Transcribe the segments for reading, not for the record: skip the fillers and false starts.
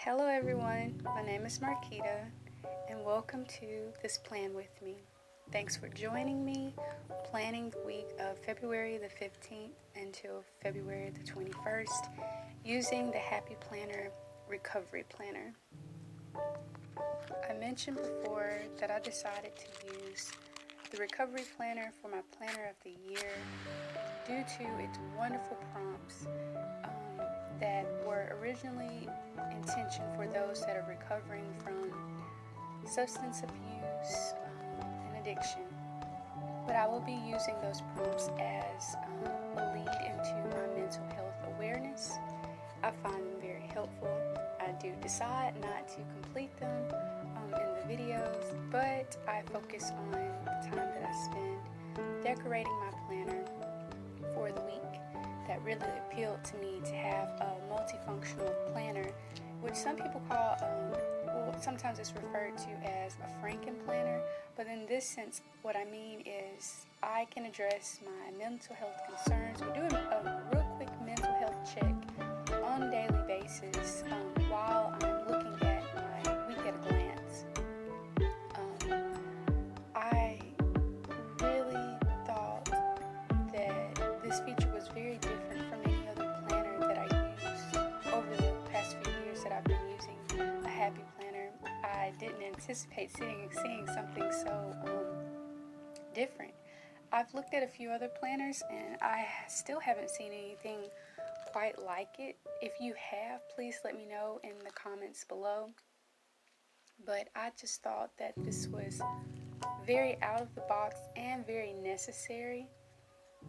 Hello everyone, my name is Marquita and welcome to this plan with me. Thanks for joining me planning the week of February the 15th until February the 21st using the Happy Planner Recovery Planner. I mentioned before that I decided to use the Recovery Planner for my Planner of the Year due to its wonderful prompts that were originally intentioned for those that are recovering from substance abuse and addiction. But I will be using those prompts as a lead into my mental health awareness. I find them very helpful. I do decide not to complete them in the videos, but I focus on the time that I spend decorating my planner for the week. That really appealed to me to have a multifunctional planner, which some people call, sometimes it's referred to as a Franken planner, but in this sense, what I mean is I can address my mental health concerns. We're doing a real quick mental health check on a daily basis while I'm looking at my week at a glance. I really thought that this feature was very different from any other planner that I used over the past few years that I've been using a Happy Planner. I didn't anticipate seeing something so different. I've looked at a few other planners and I still haven't seen anything quite like it. If you have, please let me know in the comments below. But I just thought that this was very out of the box and very necessary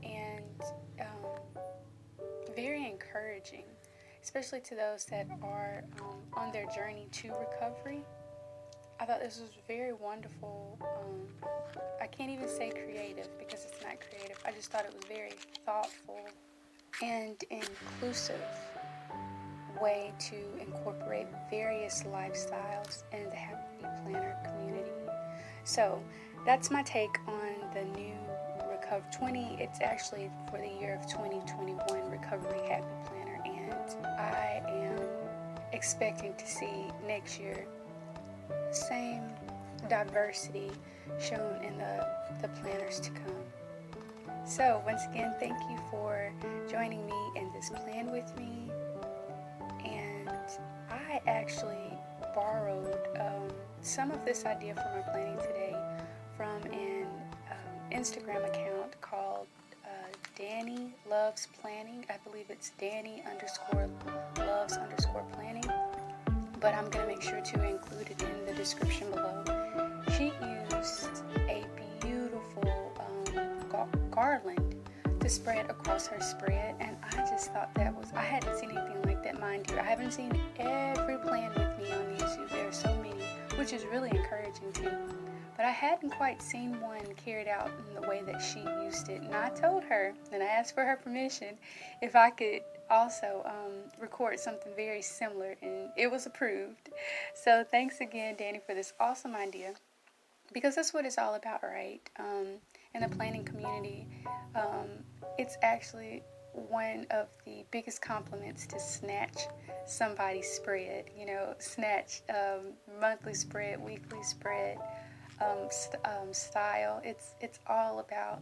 and very encouraging, especially to those that are on their journey to recovery. I thought this was very wonderful. I can't even say creative because it's not creative. I just thought it was very thoughtful and inclusive way to incorporate various lifestyles in the Happy Planner community. So that's my take on the new it's actually for the year of 2021 Recovery Happy Planner, and I am expecting to see next year same diversity shown in the planners to come. So once again, thank you for joining me in this plan with me. And I actually borrowed some of this idea for my planning today from an Instagram account called Danny Loves Planning. I believe it's Danny_loves_planning, but I'm going to make sure to include it in the description below. She used a beautiful garland to spread across her spread, and I just thought I hadn't seen anything like that. Mind you, I haven't seen every plan with me on YouTube. There are so many, which is really encouraging too. But I hadn't quite seen one carried out in the way that she used it. And I told her, and I asked for her permission, if I could also record something very similar, and it was approved. So thanks again, Danny, for this awesome idea. Because that's what it's all about, right? In the planning community, it's actually one of the biggest compliments to snatch somebody's spread. Snatch monthly spread, weekly spread, style. It's all about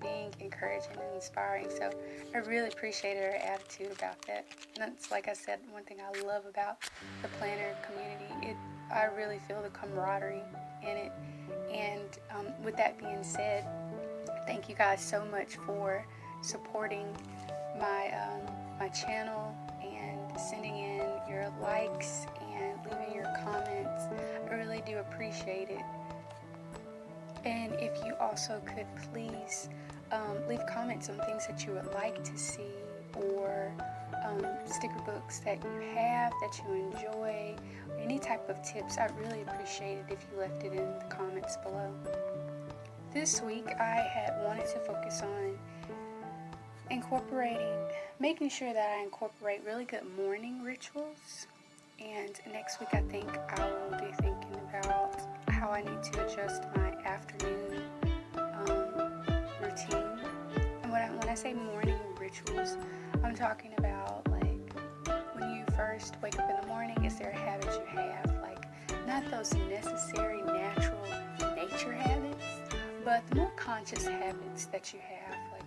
being encouraging and inspiring. So I really appreciated her attitude about that. And that's, like I said, one thing I love about the planner community. I really feel the camaraderie in it. And with that being said, thank you guys so much for supporting my channel and sending in your likes and leaving your comments. I really do appreciate it. And if you also could please leave comments on things that you would like to see, or sticker books that you have that you enjoy, or any type of tips, I'd really appreciate it if you left it in the comments below. This week I had wanted to focus on making sure that I incorporate really good morning rituals. And next week I think I will be thinking about how I need to adjust my afternoon routine. And when I say morning rituals, I'm talking about like when you first wake up in the morning, is there a habit you have? Like, not those necessary, natural, nature habits, but the more conscious habits that you have. Like,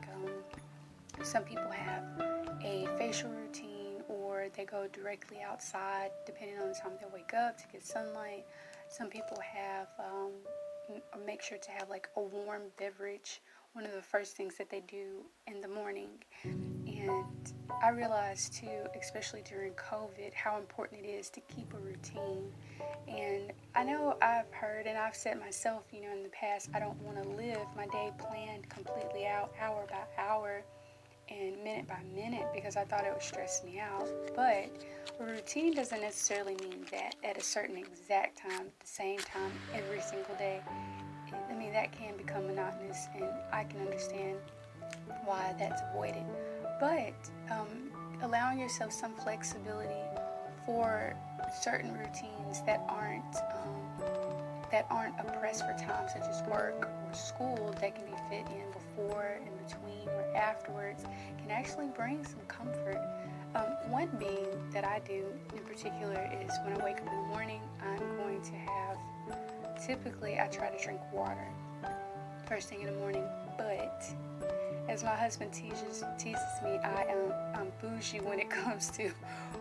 some people have a facial routine, or they go directly outside depending on the time they wake up to get sunlight. Some people have, or make sure to have like a warm beverage, one of the first things that they do in the morning. And I realized too, especially during COVID, how important it is to keep a routine. And I know I've heard, and I've said myself, in the past, I don't want to live my day planned completely out, hour by hour and minute by minute, because I thought it would stress me out. But a routine doesn't necessarily mean that at a certain exact time, the same time, every single day. I mean, that can become monotonous, and I can understand why that's avoided. But allowing yourself some flexibility for certain routines that aren't oppressed for time, such as work or school, that can be fit in before, in between, or afterwards, can actually bring some comfort. One being that I do in particular is when I wake up in the morning, I'm going to have, typically I try to drink water first thing in the morning, but as my husband teases me, I'm bougie when it comes to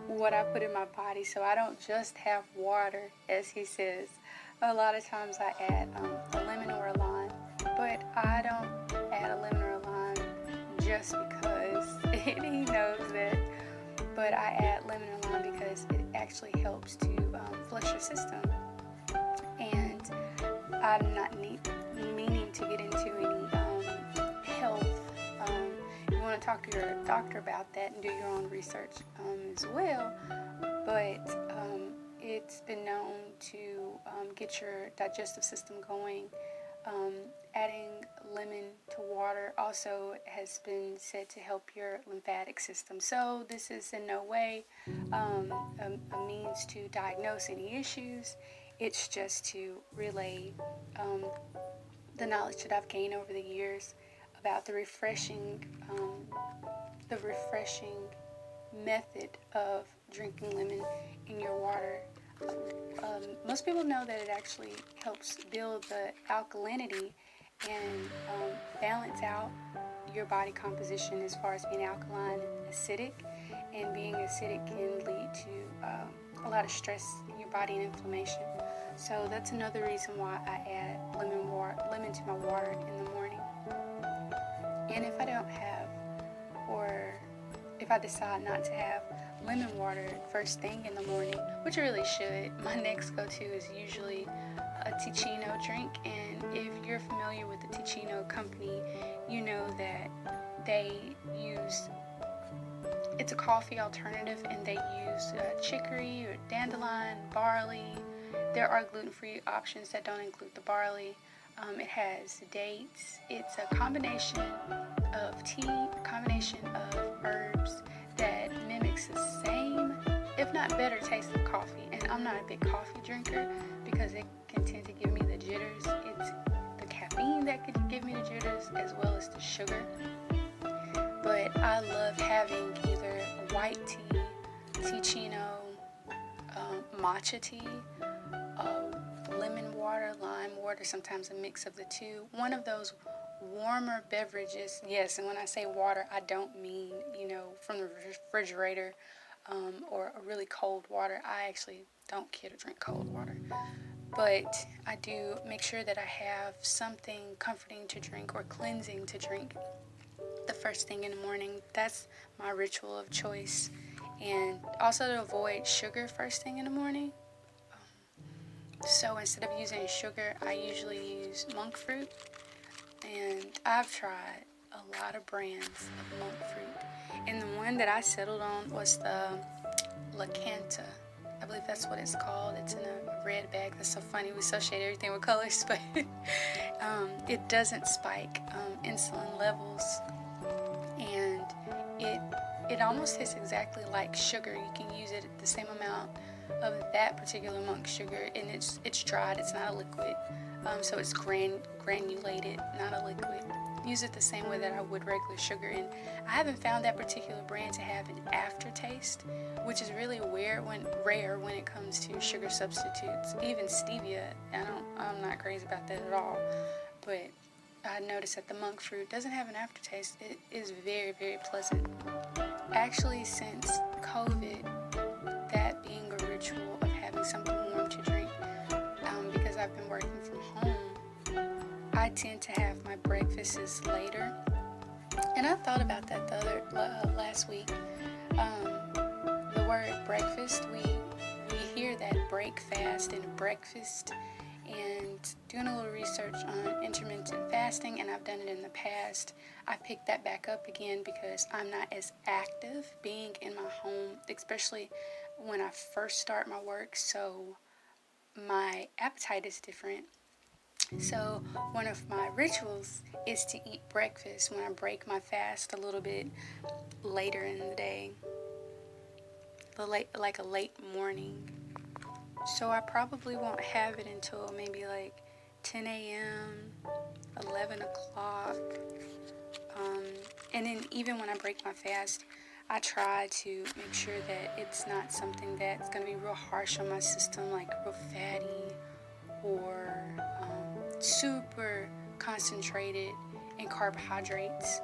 what I put in my body, so I don't just have water, as he says. A lot of times I add a lemon or a lime, but I don't add a lemon or a lime just because he knows that, but I add lemon or lime because it actually helps to flush your system. And I'm not meaning to get into any health. You want to talk to your doctor about that and do your own research as well, but it's been known to get your digestive system going. Adding lemon to water also has been said to help your lymphatic system. So this is in no way a means to diagnose any issues. It's just to relay the knowledge that I've gained over the years about the refreshing method of drinking lemon in your water. Most people know that it actually helps build the alkalinity and balance out your body composition as far as being alkaline and acidic. And being acidic can lead to a lot of stress in your body and inflammation. So that's another reason why I add lemon to my water in the morning. And if I don't have, or if I decide not to have lemon water first thing in the morning, which I really should, my next go-to is usually a Ticino Drink. And if you're familiar with the Ticino company, you know that it's a coffee alternative, and they use chicory or dandelion, barley. There are gluten-free options that don't include the barley. It has dates. It's a combination of tea, a combination of herbs that mimics the same, if not better, taste of coffee. And I'm not a big coffee drinker because it can tend to give me the jitters. It's the caffeine that could give me the jitters, as well as the sugar. But I love having either white tea, Teeccino, matcha tea, lemon water, lime water, sometimes a mix of the two. One of those warmer beverages. Yes, and when I say water, I don't mean, from the refrigerator or a really cold water. I actually don't care to drink cold water. But I do make sure that I have something comforting to drink or cleansing to drink the first thing in the morning. That's my ritual of choice. And also to avoid sugar first thing in the morning. So instead of using sugar, I usually use monk fruit. And I've tried a lot of brands of monk fruit. And the one that I settled on was the Lacanta. I believe that's what it's called. It's in a red bag. That's so funny. We associate everything with colors, but it doesn't spike insulin levels. And it almost tastes exactly like sugar. You can use it at the same amount of that particular monk sugar, and it's dried. It's not a liquid. so it's granulated, not a liquid. Use it the same way that I would regular sugar, and I haven't found that particular brand to have an aftertaste, which is really rare when it comes to sugar substitutes. Even stevia, I'm not crazy about that at all, but I noticed that the monk fruit doesn't have an aftertaste. It is very, very pleasant. Actually, since COVID, that being a ritual of having something warm to drink, because I've been working from home, I tend to have my breakfasts later. And I thought about that last week. The word breakfast, we hear that break fast and breakfast, and doing a little research on intermittent fasting, and I've done it in the past. I picked that back up again because I'm not as active being in my home, especially when I first start my work, so my appetite is different. So one of my rituals is to eat breakfast when I break my fast a little bit later in the day, like a late morning. So I probably won't have it until maybe like 10 a.m., 11 o'clock. And then even when I break my fast, I try to make sure that it's not something that's going to be real harsh on my system, like real fatty or super concentrated in carbohydrates,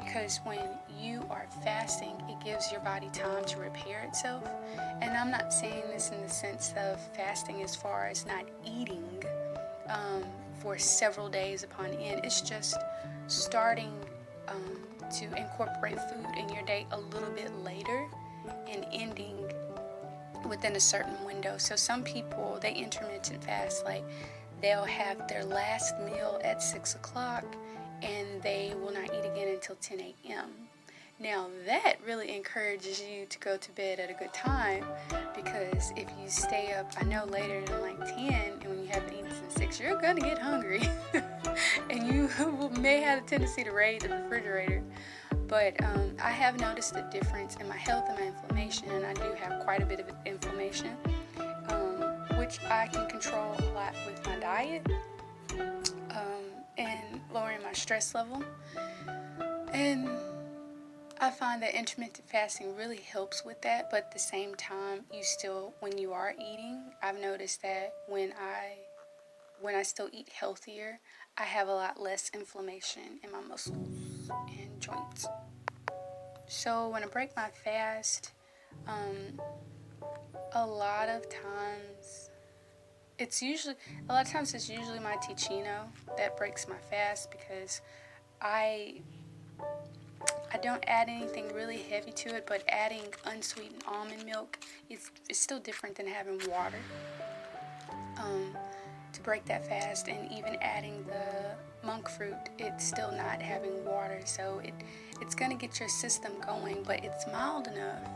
because when you are fasting, it gives your body time to repair itself. And I'm not saying this in the sense of fasting as far as not eating for several days upon end. It's just starting to incorporate food in your day a little bit later and ending within a certain window. So some people, they intermittent fast, like they'll have their last meal at 6 o'clock and they will not eat again until 10 a.m. Now that really encourages you to go to bed at a good time, because if you stay up, I know, later than like 10, and when you haven't eaten since 6, you're gonna get hungry and you may have a tendency to raid the refrigerator. But I have noticed a difference in my health and my inflammation, and I do have quite a bit of inflammation, which I can control a lot with my diet and lowering my stress level. And I find that intermittent fasting really helps with that, but at the same time, when you are eating, I've noticed that when I still eat healthier, I have a lot less inflammation in my muscles and joints. So when I break my fast, a lot of times it's usually my Ticino that breaks my fast, because I don't add anything really heavy to it, but adding unsweetened almond milk is still different than having water to break that fast. And even adding the monk fruit, it's still not having water, so it's going to get your system going, but it's mild enough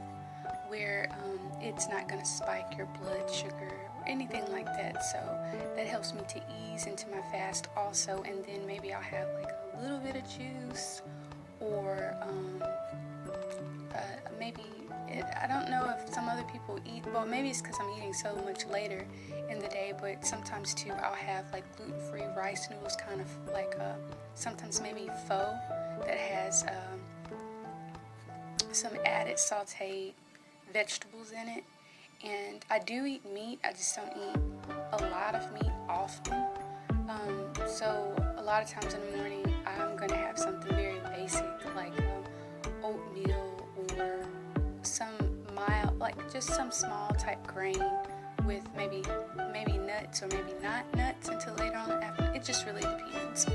where it's not going to spike your blood sugar or anything like that. So that helps me to ease into my fast also. And then maybe I'll have like a little bit of juice, or maybe I don't know if some other people eat, well, maybe it's because I'm eating so much later in the day, but sometimes too I'll have like gluten-free rice noodles, kind of like sometimes maybe pho that has some added sauteed vegetables in it. And I do eat meat, I just don't eat a lot of meat often. So a lot of times in the morning I'm going to have something very basic, like oatmeal, or some mild, like just some small type grain with maybe nuts, or maybe not nuts until later on in the afternoon. It just really depends.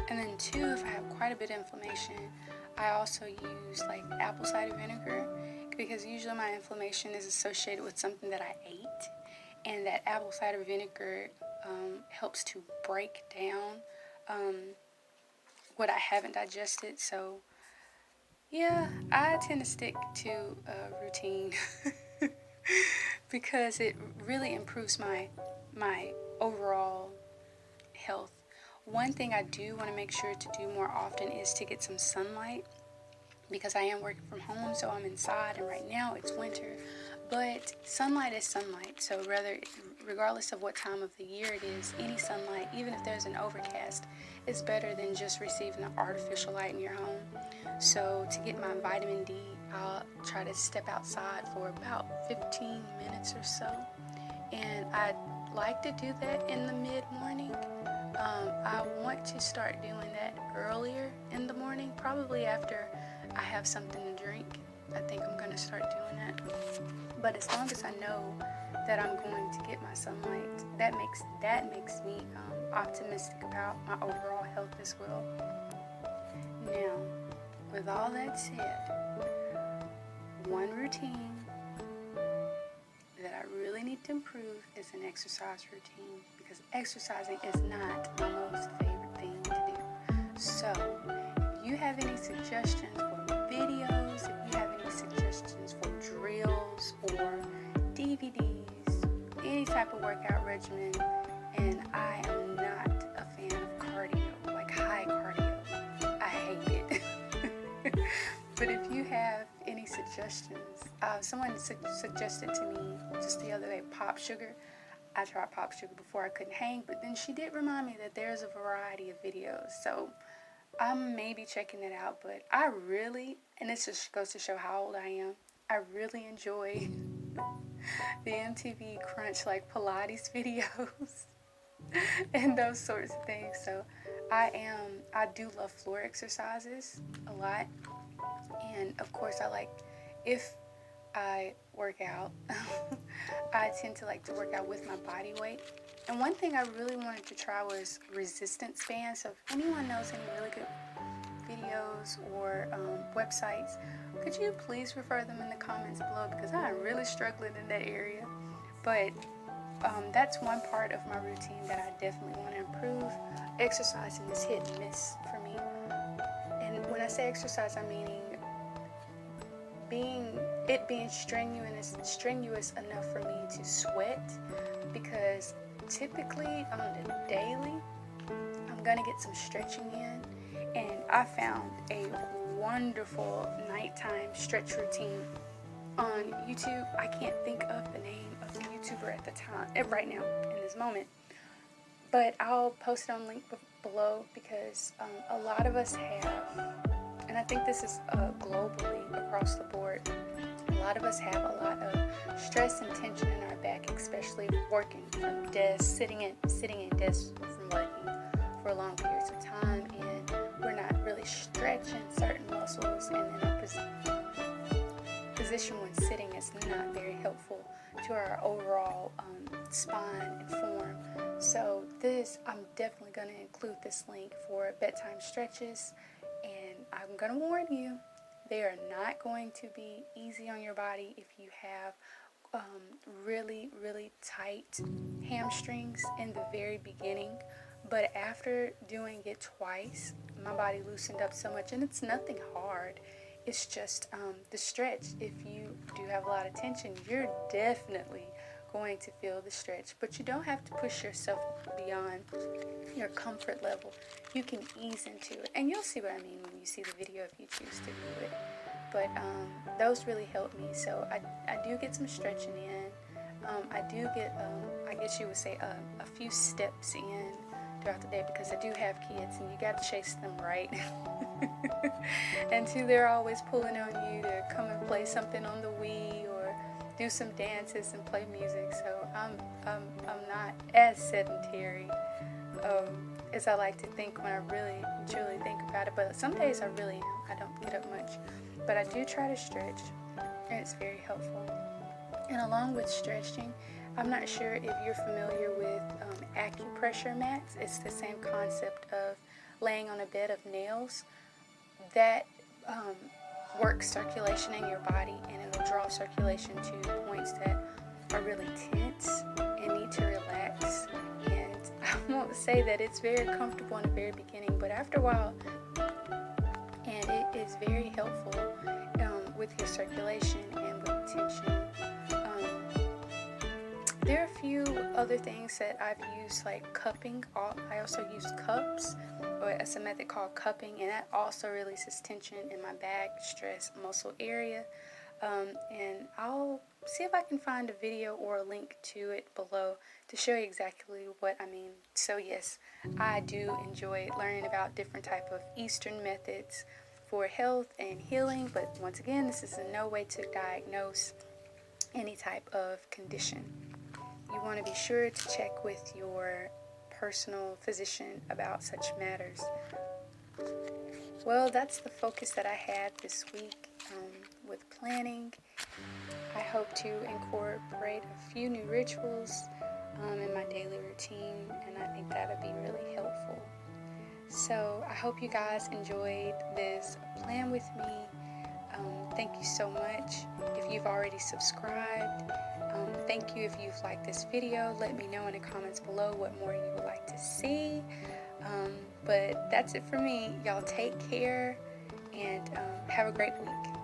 And then too, if I have quite a bit of inflammation, I also use like apple cider vinegar, because usually my inflammation is associated with something that I ate, and that apple cider vinegar helps to break down what I haven't digested. So yeah, I tend to stick to a routine because it really improves my overall health. One thing I do want to make sure to do more often is to get some sunlight, because I am working from home, so I'm inside, and right now it's winter. But sunlight is sunlight, so regardless of what time of the year it is, any sunlight, even if there's an overcast, is better than just receiving the artificial light in your home. So to get my vitamin D, I'll try to step outside for about 15 minutes or so. And I like to do that in the mid-morning. I want to start doing that earlier in the morning, probably after I have something to drink. I think I'm going to start doing that. But as long as I know that I'm going to get my sunlight, that makes me optimistic about my overall health as well. Now, with all that said, one routine that I really need to improve is an exercise routine, because exercising is not my most favorite thing to do. So, if you have any suggestions for videos, if you have any suggestions for drills or DVDs, any type of workout regimen, and I am not a fan of cardio, like high cardio. I hate it. But if you have any suggestions, someone suggested to me just the other day pop sugar. I tried pop sugar before, I couldn't hang, but then she did remind me that there's a variety of videos, so I'm maybe checking it out. But I really, and this just goes to show how old I am, I really enjoy the MTV Crunch, like Pilates videos and those sorts of things. So I do love floor exercises a lot. And of course, if I work out, I tend to like to work out with my body weight. And one thing I really wanted to try was resistance bands. So if anyone knows any really good videos or websites, could you please refer them in the comments below, because I'm really struggling in that area. But that's one part of my routine that I definitely want to improve. Exercising is hit and miss for me. And when I say exercise, I'm meaning being strenuous enough for me to sweat, because typically on the daily I'm gonna get some stretching in, and I found a wonderful nighttime stretch routine on YouTube. I can't think of the name of the YouTuber at the time, right now in this moment, but I'll post it on link below, because a lot of us have, and I think this is globally across the board, a lot of us have a lot of stress and tension in our back, especially working from desks, sitting in desks from working for long periods of time, and we're not really stretching certain muscles, and then our position when sitting is not very helpful to our overall spine and form. So I'm definitely going to include this link for Bedtime Stretches, and I'm going to warn you, they are not going to be easy on your body if you have really, really tight hamstrings in the very beginning. But after doing it twice, my body loosened up so much, and it's nothing hard. It's just the stretch. If you do have a lot of tension, you're definitely going to feel the stretch, but you don't have to push yourself beyond your comfort level. You can ease into it, and you'll see what I mean when you see the video if you choose to do it. But those really help me, so I do get some stretching in. I do get, I guess you would say, a few steps in throughout the day, because I do have kids, and you got to chase them right. And two, they're always pulling on you to come and play something on the Wii or do some dances and play music. So I'm not as sedentary as I like to think when I really truly think about it. But some days I really am. I don't get up much, but I do try to stretch, and it's very helpful. And along with stretching, I'm not sure if you're familiar with acupressure mats. It's the same concept of laying on a bed of nails that works circulation in your body, and it'll draw circulation to points that are really tense and need to relax. And I won't say that it's very comfortable in the very beginning, but after a while, and it is very helpful with your circulation and with tension. There are a few other things that I've used, like cupping. I also use cups, or it's a method called cupping, and that also releases tension in my back, stress, muscle area. And I'll see if I can find a video or a link to it below to show you exactly what I mean. So yes, I do enjoy learning about different type of Eastern methods for health and healing, but once again, this is in no way to diagnose any type of condition. You want to be sure to check with your personal physician about such matters. Well, that's the focus that I had this week with planning. I hope to incorporate a few new rituals in my daily routine, and I think that would be really helpful. So I hope you guys enjoyed this plan with me. Thank you so much. If you've already subscribed, thank you if you've liked this video. Let me know in the comments below what more you would like to see. But that's it for me. Y'all take care and have a great week.